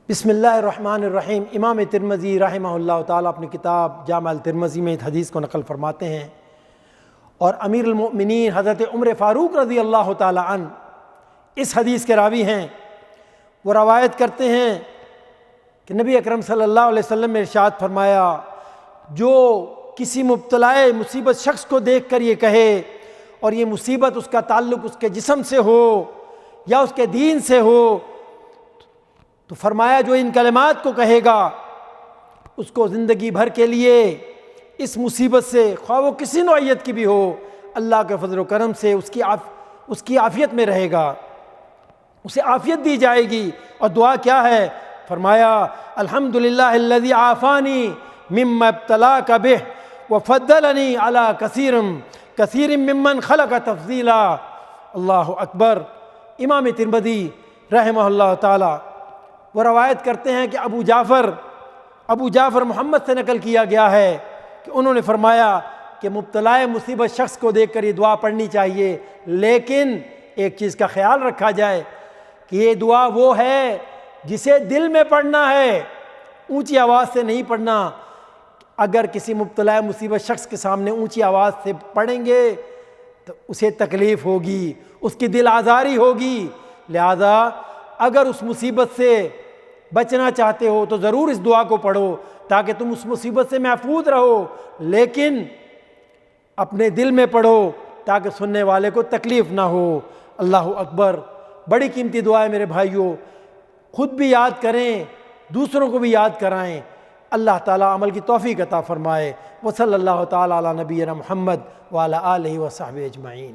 بسم اللہ الرحمن الرحیم۔ امام ترمذی رحمہ اللہ تعالیٰ اپنی کتاب جامع الترمذی میں اس حدیث کو نقل فرماتے ہیں، اور امیر المؤمنین حضرت عمر فاروق رضی اللہ تعالیٰ عنہ اس حدیث کے راوی ہیں۔ وہ روایت کرتے ہیں کہ نبی اکرم صلی اللہ علیہ وسلم نے ارشاد فرمایا، جو کسی مبتلا مصیبت شخص کو دیکھ کر یہ کہے اور یہ مصیبت اس کا تعلق اس کے جسم سے ہو یا اس کے دین سے ہو، تو فرمایا جو ان کلمات کو کہے گا اس کو زندگی بھر کے لیے اس مصیبت سے، خواہ وہ کسی نوعیت کی بھی ہو، اللہ کے فضل و کرم سے اس کی عافیت میں رہے گا، اسے عافیت دی جائے گی۔ اور دعا کیا ہے؟ فرمایا الحمدللہ الذی عافانی مما ابتلاک بہ وفضلنی علی کثیر ممن خلق تفضیلا۔ اللہ اکبر۔ امام ترمذی رحمہ اللہ تعالی وہ روایت کرتے ہیں کہ ابو جعفر محمد سے نقل کیا گیا ہے کہ انہوں نے فرمایا کہ مبتلا مصیبت شخص کو دیکھ کر یہ دعا پڑھنی چاہیے، لیکن ایک چیز کا خیال رکھا جائے کہ یہ دعا وہ ہے جسے دل میں پڑھنا ہے، اونچی آواز سے نہیں پڑھنا۔ اگر کسی مبتلا مصیبت شخص کے سامنے اونچی آواز سے پڑھیں گے تو اسے تکلیف ہوگی، اس کی دل آزاری ہوگی۔ لہذا اگر اس مصیبت سے بچنا چاہتے ہو تو ضرور اس دعا کو پڑھو تاکہ تم اس مصیبت سے محفوظ رہو، لیکن اپنے دل میں پڑھو تاکہ سننے والے کو تکلیف نہ ہو۔ اللہ اکبر۔ بڑی قیمتی دعا ہے میرے بھائیوں، خود بھی یاد کریں، دوسروں کو بھی یاد کرائیں۔ اللہ تعالیٰ عمل کی توفیق عطا فرمائے۔ وصلی اللہ تعالیٰ علی نبینا محمد وعلی آلہ وصحبہ اجمعین۔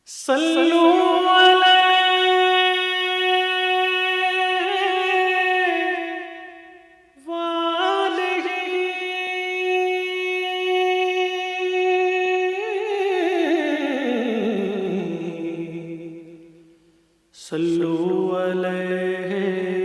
صلوا صلوا علیہ